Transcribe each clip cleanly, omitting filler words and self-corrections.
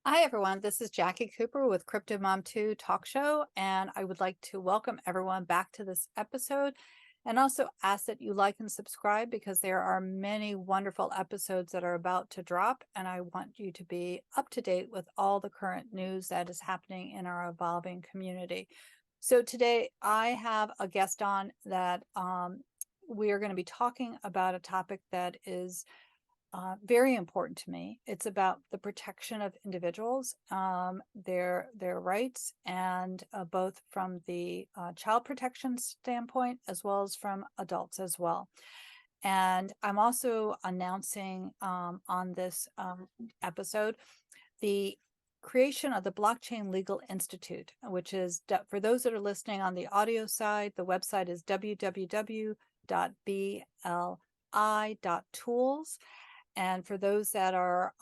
Hi, everyone. This is Jackie Cooper with Crypto Mom 2 Talk Show, and I would like to welcome everyone back to this episode and also ask that you like and subscribe because there are many wonderful episodes that are about to drop, and I want you to be up to date with all the current news that is happening in our evolving community. So today I have a guest on that we are going to be talking about a topic that is very important to me. It's about the protection of individuals, their rights, and both from the child protection standpoint as well as from adults as well. And I'm also announcing on this episode the creation of the Blockchain Legal Institute, which is, for those that are listening on the audio side, the website is www.bli.tools. And for those that are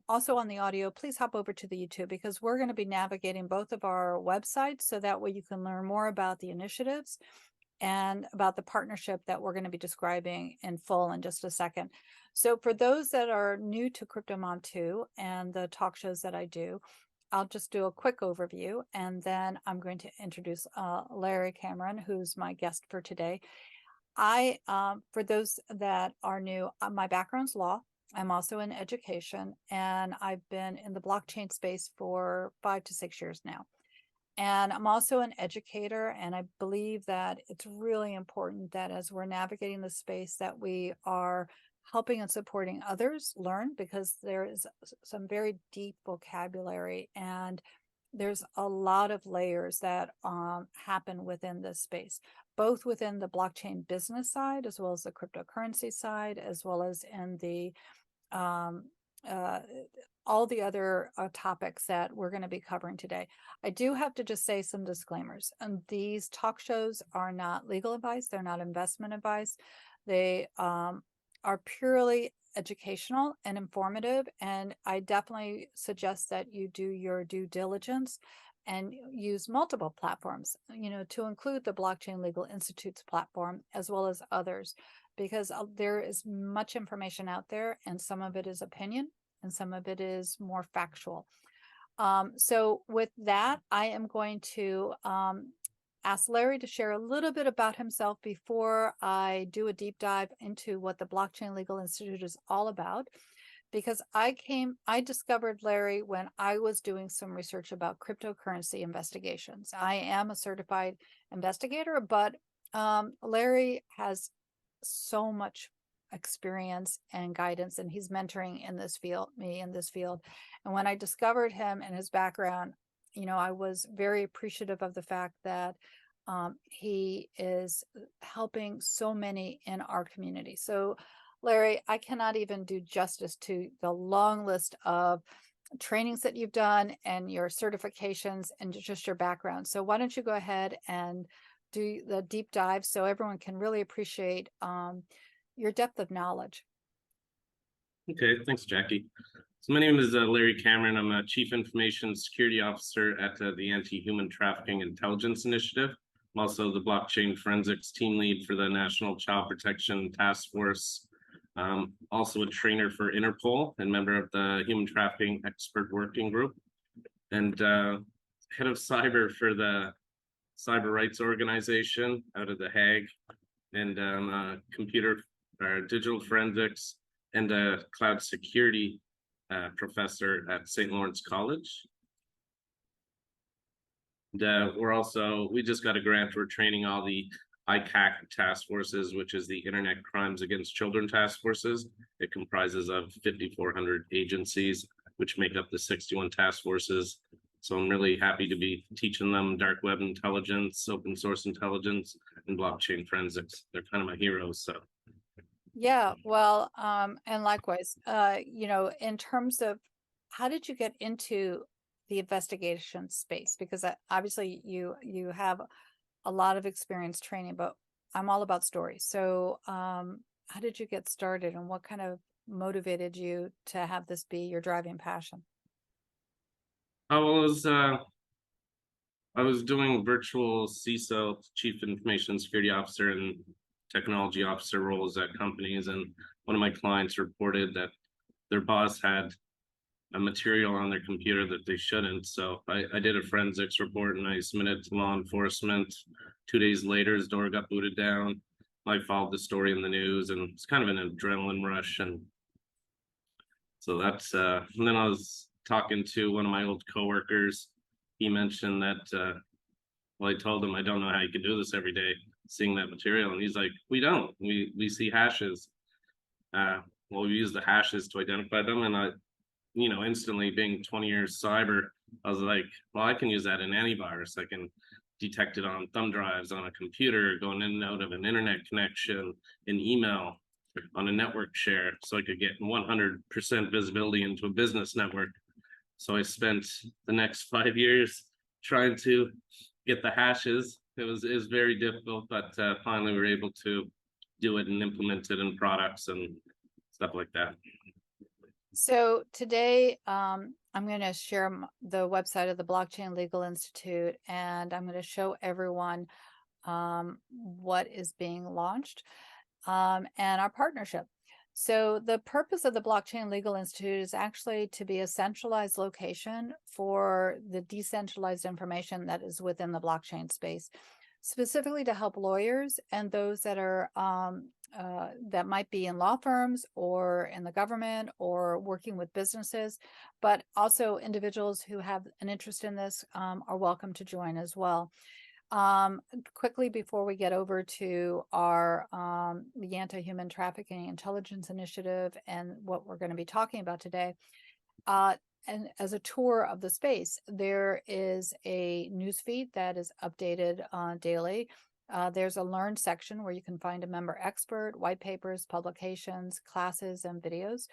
also on the audio, please hop over to the YouTube because we're going to be navigating both of our websites so that way you can learn more about the initiatives and about the partnership that we're going to be describing in full in just a second. So for those that are new to Crypto Mom 2 and the talk shows that I do, I'll just do a quick overview and then I'm going to introduce Larry Cameron, who's my guest for today. For those that are new, my background's law. I'm also in education, and I've been in the blockchain space for 5 to 6 years now. And I'm also an educator, and I believe that it's really important that as we're navigating the space that we are helping and supporting others learn, because there is some very deep vocabulary and there's a lot of layers that happen within this space, both within the blockchain business side, as well as the cryptocurrency side, as well as in the all the other topics that we're going to be covering today. I do have to just say some disclaimers. And these talk shows are not legal advice. They're not investment advice. They are purely educational and informative. And I definitely suggest that you do your due diligence and use multiple platforms, to include the Blockchain Legal Institute's platform, as well as others, because there is much information out there and some of it is opinion and some of it is more factual. So with that, I am going to ask Larry to share a little bit about himself before I do a deep dive into what the Blockchain Legal Institute is all about. Because I discovered Larry when I was doing some research about cryptocurrency investigations. I am a certified investigator, but Larry has so much experience and guidance, and he's mentoring me in this field. And when I discovered him and his background, I was very appreciative of the fact that he is helping so many in our community. So Larry, I cannot even do justice to the long list of trainings that you've done and your certifications and just your background. So why don't you go ahead and do the deep dive so everyone can really appreciate your depth of knowledge. Okay, thanks, Jackie. So my name is Larry Cameron. I'm a Chief Information Security Officer at the Anti-Human Trafficking Intelligence Initiative. I'm also the Blockchain Forensics Team Lead for the National Child Protection Task Force. Also a trainer for Interpol and member of the Human Trafficking Expert Working Group, and head of cyber for the Cyber Rights Organization out of The Hague, and computer or digital forensics and a cloud security professor at St. Lawrence College. And we just got a grant. We're training all the ICAC task forces, which is the Internet Crimes Against Children task forces. It comprises of 5,400 agencies, which make up the 61 task forces. So I'm really happy to be teaching them dark web intelligence, open source intelligence, and blockchain forensics. They're kind of my heroes. So. Yeah, well, and likewise, in terms of how did you get into the investigation space? Because obviously you have a lot of experience training, but I'm all about stories. So how did you get started and what kind of motivated you to have this be your driving passion? I was doing virtual CISO, Chief Information Security Officer, and technology officer roles at companies. And one of my clients reported that their boss had material on their computer that they shouldn't. So I did a forensics report and I submitted to law enforcement. 2 days later, his door got booted down. I followed the story in the news, and it's kind of an adrenaline rush. And so that's and then I was talking to one of my old coworkers. He mentioned that well, I told him I don't know how you can do this every day, seeing that material. And he's like, we don't. We see hashes. Well, we use the hashes to identify them. And I, instantly being 20 years cyber, I was like, well, I can use that in antivirus. I can detect it on thumb drives, on a computer, going in and out of an internet connection, an email, on a network share. So I could get 100% visibility into a business network. So I spent the next 5 years trying to get the hashes. It was very difficult, but finally we were able to do it and implement it in products and stuff like that. So today, I'm going to share the website of the Blockchain Legal Institute, and I'm going to show everyone what is being launched and our partnership. So the purpose of the Blockchain Legal Institute is actually to be a centralized location for the decentralized information that is within the blockchain space, specifically to help lawyers and those that are that might be in law firms or in the government or working with businesses, but also individuals who have an interest in this are welcome to join as well. Quickly before we get over to our the Anti-Human Trafficking Intelligence Initiative and what we're going to be talking about today, and as a tour of the space, there is a newsfeed that is updated daily. There's a learn section where you can find a member expert, white papers, publications, classes, and videos.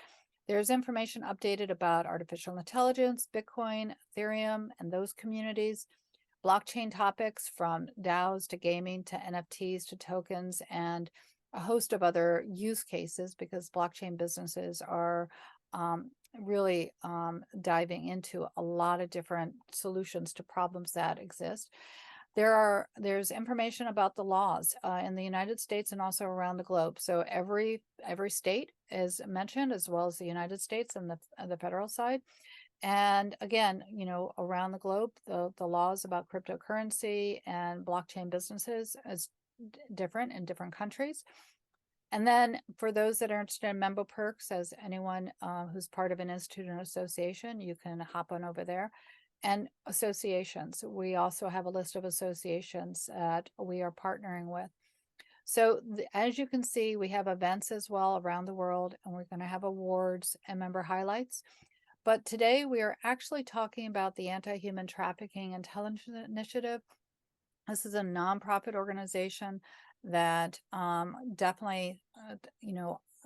There's information updated about artificial intelligence, Bitcoin, Ethereum, and those communities, blockchain topics from DAOs to gaming to NFTs to tokens, and a host of other use cases, because blockchain businesses are really diving into a lot of different solutions to problems that exist. There's information about the laws in the United States and also around the globe. So every state is mentioned, as well as the United States and the federal side. And again, around the globe, the laws about cryptocurrency and blockchain businesses is different in different countries. And then for those that are interested in member perks, as anyone who's part of an institute or association, you can hop on over there. And associations, we also have a list of associations that we are partnering with. So as you can see, we have events as well around the world, and we're going to have awards and member highlights. But today we are actually talking about the Anti-Human Trafficking Intelligence Initiative. This is a nonprofit organization that definitely,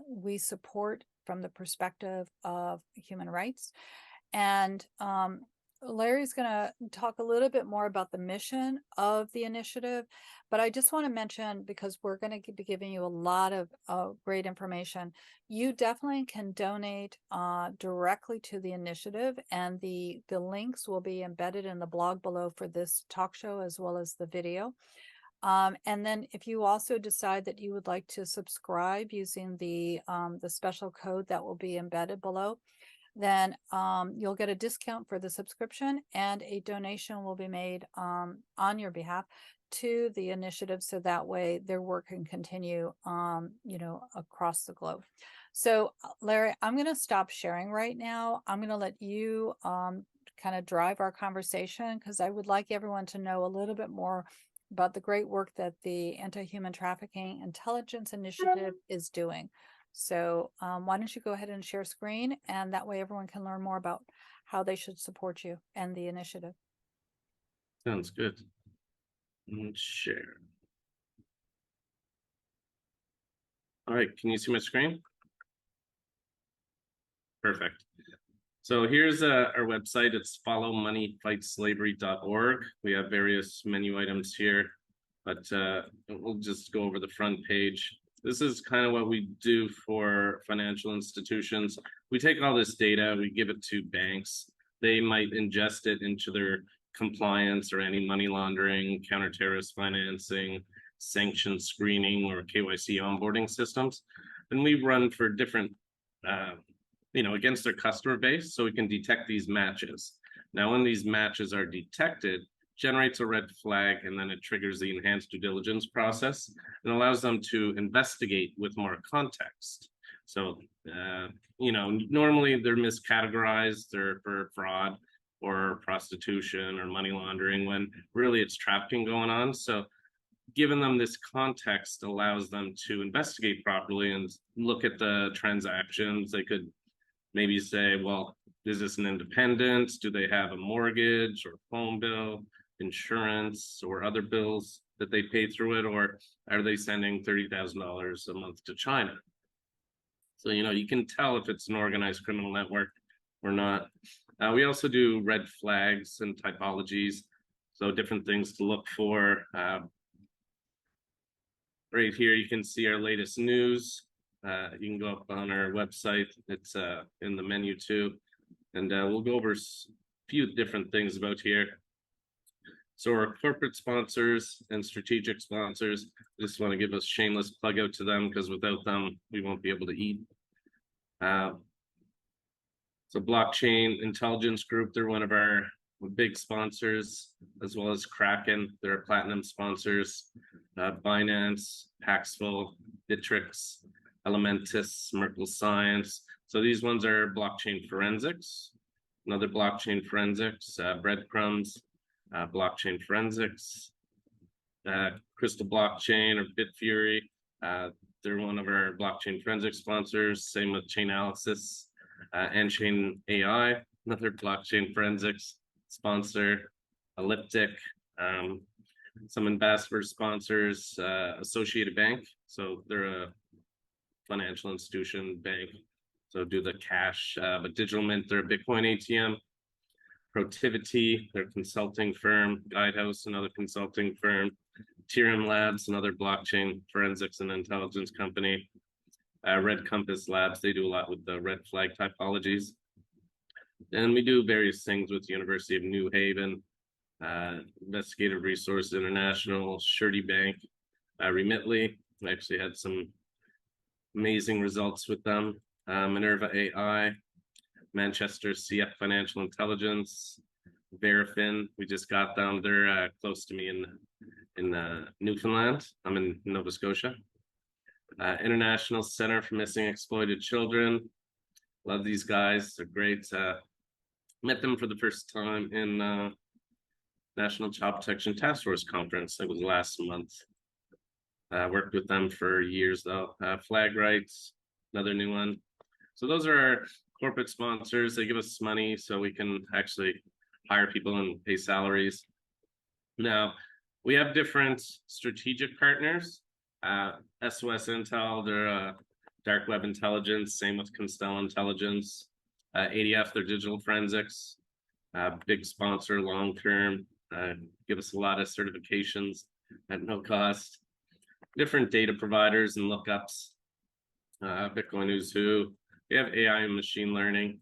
we support from the perspective of human rights. And Larry's going to talk a little bit more about the mission of the initiative, but I just want to mention, because we're going to be giving you a lot of great information, you definitely can donate directly to the initiative, and the links will be embedded in the blog below for this talk show as well as the video. And then if you also decide that you would like to subscribe using the special code that will be embedded below, then you'll get a discount for the subscription, and a donation will be made on your behalf to the initiative, so that way their work can continue across the globe. So Larry, I'm going to stop sharing right now. I'm going to let you kind of drive our conversation, because I would like everyone to know a little bit more about the great work that the Anti-Human Trafficking Intelligence Initiative is doing. So why don't you go ahead and share screen, and that way everyone can learn more about how they should support you and the initiative. Sounds good. Let's share. All right, can you see my screen? Perfect. So here's our website. It's followmoneyfightslavery.org. We have various menu items here, but we'll just go over the front page. This is kind of what we do for financial institutions. We take all this data, we give it to banks. They might ingest it into their compliance or any money laundering, counter-terrorist financing, sanction screening, or KYC onboarding systems. And we run for different against their customer base, so we can detect these matches. Now, when these matches are detected, generates a red flag, and then it triggers the enhanced due diligence process and allows them to investigate with more context. So, normally they're miscategorized, they're for fraud or prostitution or money laundering, when really it's trafficking going on. So giving them this context allows them to investigate properly and look at the transactions. They could maybe say, well, is this an independent? Do they have a mortgage or phone bill, insurance, or other bills that they pay through it? Or are they sending $30,000 a month to China? So, you can tell if it's an organized criminal network or not. We also do red flags and typologies. So different things to look for. Right here, you can see our latest news. You can go up on our website. It's in the menu too. And we'll go over a few different things about here. So our corporate sponsors and strategic sponsors, just want to give a shameless plug out to them, because without them, we won't be able to eat. So Blockchain Intelligence Group, they're one of our big sponsors, as well as Kraken, they're platinum sponsors. Binance, Paxful, Bittrex, Elementis, Merkle Science. So these ones are blockchain forensics. Another blockchain forensics, Breadcrumbs, blockchain forensics, Crystal Blockchain or Bitfury. They're one of our blockchain forensics sponsors. Same with Chainalysis, and Chain AI, another blockchain forensics sponsor. Elliptic, some ambassador sponsors, Associated Bank. So they're a financial institution bank. So do the cash, but Digital Mint, they're a Bitcoin ATM. Protivity, they're a consulting firm. Guidehouse, another consulting firm. Tirum Labs, another blockchain forensics and intelligence company. Red Compass Labs, they do a lot with the red flag typologies. And we do various things with the University of New Haven, Investigative Resources International, Surety Bank, Remitly. I actually had some amazing results with them. Minerva AI, Manchester CF Financial Intelligence, Verifin. We just got them. They're close to me in Newfoundland. I'm in Nova Scotia. International Center for Missing Exploited Children. Love these guys. They're great. Met them for the first time in National Child Protection Task Force Conference. It was last month. Worked with them for years though. Flag Rights, another new one. So those are our corporate sponsors. They give us money so we can actually hire people and pay salaries. Now, we have different strategic partners. SOS Intel, they're dark web intelligence, same with Constellar Intelligence. ADF, they're digital forensics, big sponsor, long-term, give us a lot of certifications at no cost. Different data providers and lookups, Bitcoin Who's Who. We have AI and machine learning.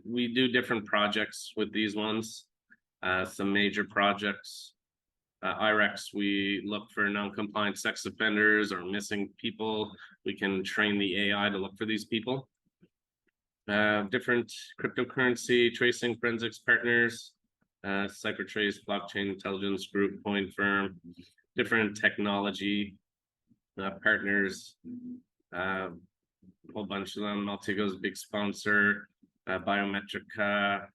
We do different projects with these ones, some major projects. IREX, we look for non-compliant sex offenders or missing people. We can train the AI to look for these people. Different cryptocurrency tracing forensics partners, CipherTrace, Blockchain Intelligence Group, Point Firm, different technology partners, a whole bunch of them. Altigo's a big sponsor, Biometrica,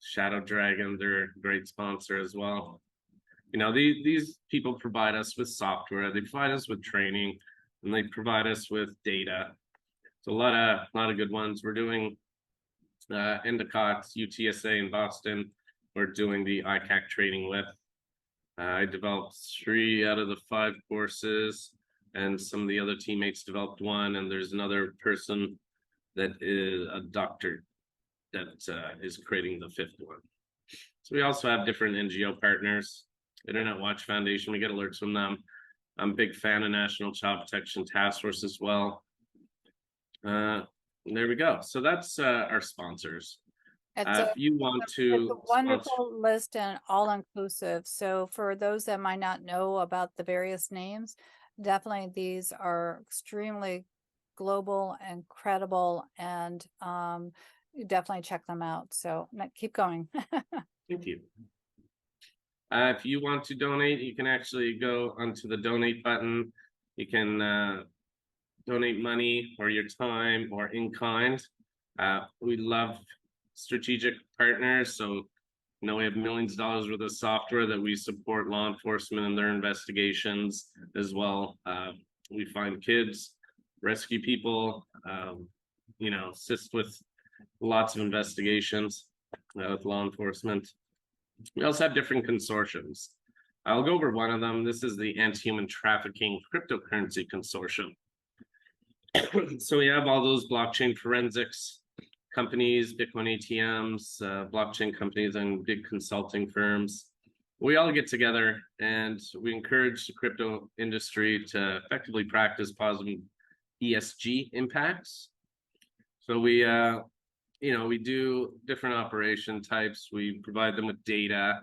Shadow Dragon, they're a great sponsor as well. These people provide us with software, they provide us with training, and they provide us with data. So a lot of good ones. We're doing Endicott, UTSA in Boston. We're doing the ICAC training with. I developed 3 out of the 5 courses, and some of the other teammates developed 1, and there's another person that is a doctor that is creating the 5th one. So we also have different NGO partners. Internet Watch Foundation, we get alerts from them. I'm a big fan of National Child Protection Task Force as well. There we go. So that's our sponsors. If you want to, it's a wonderful list and all inclusive. So for those that might not know about the various names, definitely these are extremely global and credible, and you definitely check them out. So keep going. Thank you. If you want to donate, you can actually go onto the donate button. You can donate money or your time or in kind. We love strategic partners. So, we have millions of dollars worth of software that we support law enforcement in their investigations as well. We find kids, rescue people, assist with lots of investigations with law enforcement. We also have different consortiums. I'll go over one of them. This is the Anti-Human Trafficking Cryptocurrency Consortium. So we have all those blockchain forensics companies, Bitcoin ATMs, blockchain companies, and big consulting firms. We all get together and we encourage the crypto industry to effectively practice positive ESG impacts. So we do different operation types. We provide them with data.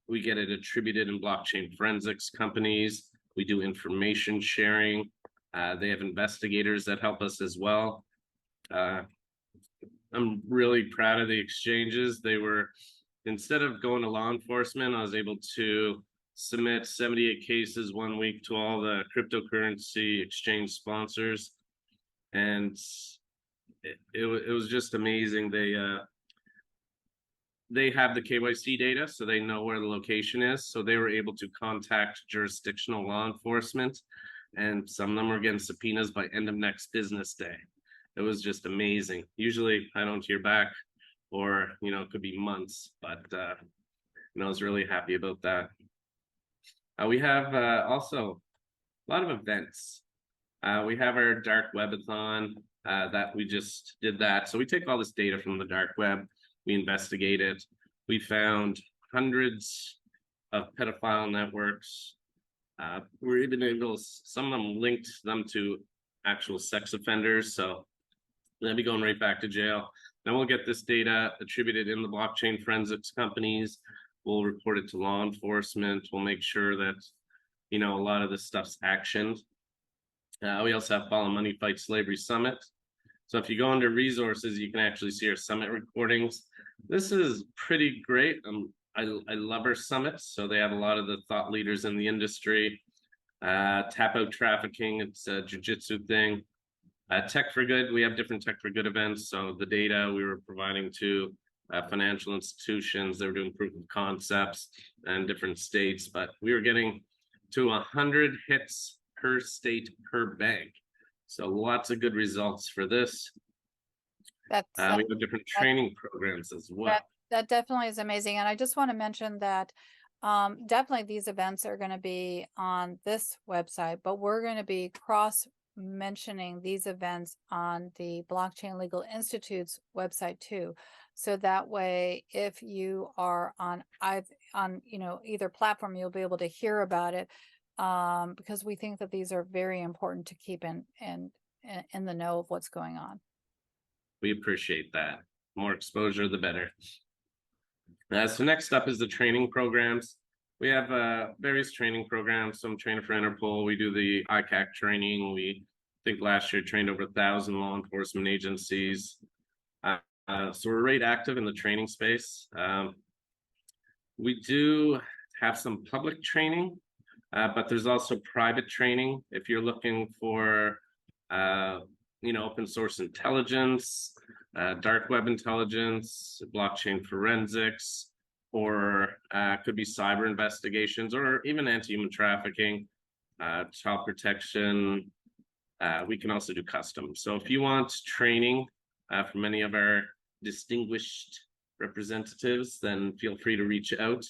We get it attributed in blockchain forensics companies. We do information sharing. They have investigators that help us as well. I'm really proud of the exchanges. Instead of going to law enforcement, I was able to submit 78 cases 1 week to all the cryptocurrency exchange sponsors. And it was just amazing. They have the KYC data, so they know where the location is. So they were able to contact jurisdictional law enforcement, and some of them were getting subpoenas by end of next business day. It was just amazing. Usually I don't hear back, or it could be months, but I was really happy about that. We have also a lot of events. We have our dark webathon that we just did that. So we take all this data from the dark web, we investigate it. We found hundreds of pedophile networks. We're even able, some of them linked them to actual sex offenders. So they'll be going right back to jail. Then we'll get this data attributed in the blockchain forensics companies. We'll report it to law enforcement. We'll make sure that, a lot of this stuff's actioned. We also have Follow Money Fight Slavery Summit. So if you go under resources, you can actually see our summit recordings. This is pretty great. I love our summits. So they have a lot of the thought leaders in the industry. Tap Out Trafficking, it's a jiu-jitsu thing. Tech for Good, we have different Tech for Good events. So the data we were providing to financial institutions, they were doing proof of concepts in different states, but we were getting to 100 hits per state per bank. So lots of good results for this. We have different training programs as well. That definitely is amazing. And I just want to mention that definitely these events are going to be on this website, but we're going to be mentioning these events on the Blockchain Legal Institute's website too. So that way, if you are on either platform, you'll be able to hear about it, because we think that these are very important to keep in the know of what's going on. We appreciate that. More exposure, the better. So next up is the training programs. We have various training programs. So I'm trainer for Interpol. We do the ICAC training. We think last year trained over 1,000 law enforcement agencies. So we're right active in the training space. We do have some public training, but there's also private training. If you're looking for, open source intelligence, dark web intelligence, blockchain forensics, or could be cyber investigations, or even anti-human trafficking, child protection. We can also do custom. So if you want training from any of our distinguished representatives, then feel free to reach out.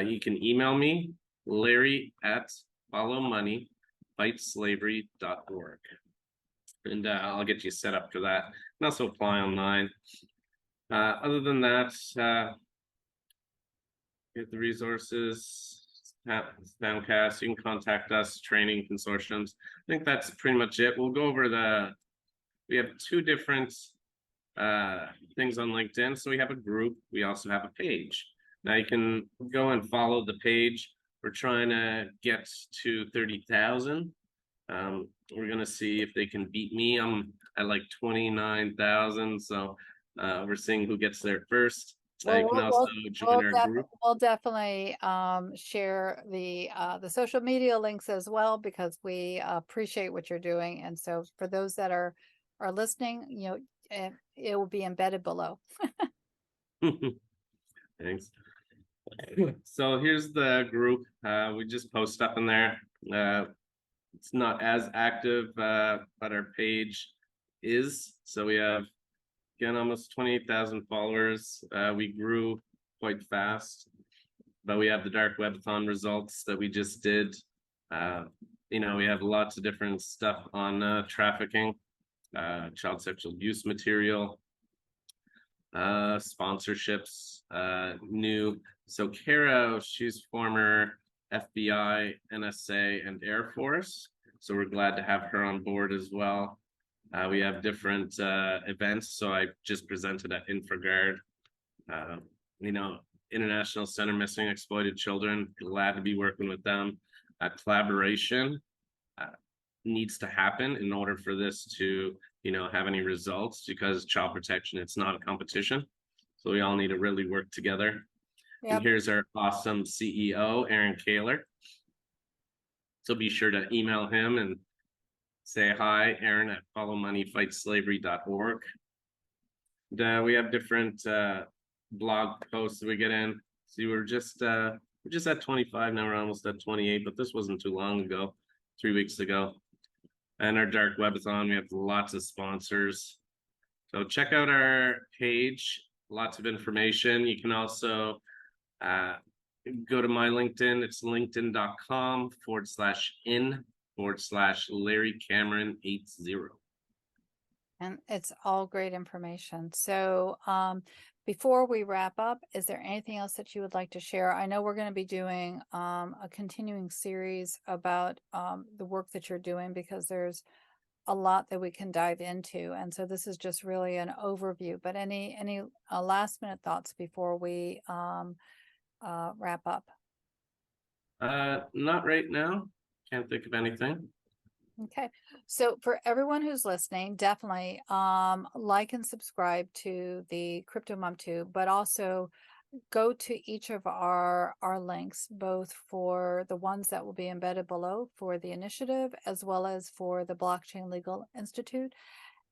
You can email me, larry@followmoneyfightslavery.org. And I'll get you set up for that. And also apply online. Other than that, get the resources, Soundcast, you can contact us, training consortiums. I think that's pretty much it. We'll go over we have two different things on LinkedIn. So we have a group, we also have a page. Now you can go and follow the page. We're trying to get to 30,000. We're gonna see if they can beat me. I'm at like 29,000, so we're seeing who gets there first. Well, You can also join our group. we'll definitely share the social media links as well, because we appreciate what you're doing. And so for those that are listening, it will be embedded below. Thanks. So here's the group. We just post stuff in there. It's not as active, but our page is. So we have, again, almost 28,000 followers. We grew quite fast, but we have the dark webathon results that we just did. We have lots of different stuff on trafficking, child sexual abuse material, sponsorships, new. So Kara, she's former FBI, NSA, and Air Force. So we're glad to have her on board as well. We have different events. So I just presented at InfraGard, International Center Missing Exploited Children. Glad to be working with them. Collaboration needs to happen in order for this to have any results, because child protection, it's not a competition. So we all need to really work together. Yep. And here's our awesome CEO, Aaron Kaler. So be sure to email him and say hi, Aaron at followmoneyfightslavery.org. We have different blog posts that we get in. See, we're just at 25 now. We're almost at 28, but this wasn't too long ago, 3 weeks ago. And our dark webathon, we have lots of sponsors. So check out our page, lots of information. You can also go to my LinkedIn. It's linkedin.com/in/Larry Cameron 80. And it's all great information. So before we wrap up, is there anything else that you would like to share? I know we're going to be doing a continuing series about the work that you're doing, because there's a lot that we can dive into. And so this is just really an overview, but any last minute thoughts before we wrap up? Not right now. Can't think of anything. Okay, so for everyone who's listening, definitely like and subscribe to the Crypto Mom Tube, but also go to each of our links, both for the ones that will be embedded below for the initiative, as well as for the Blockchain Legal Institute.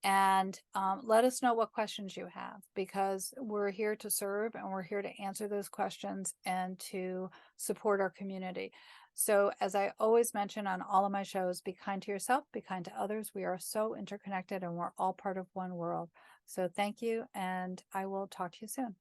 And let us know what questions you have, because we're here to serve and we're here to answer those questions and to support our community. So as I always mention on all of my shows, be kind to yourself, be kind to others. We are so interconnected and we're all part of one world. So thank you, and I will talk to you soon.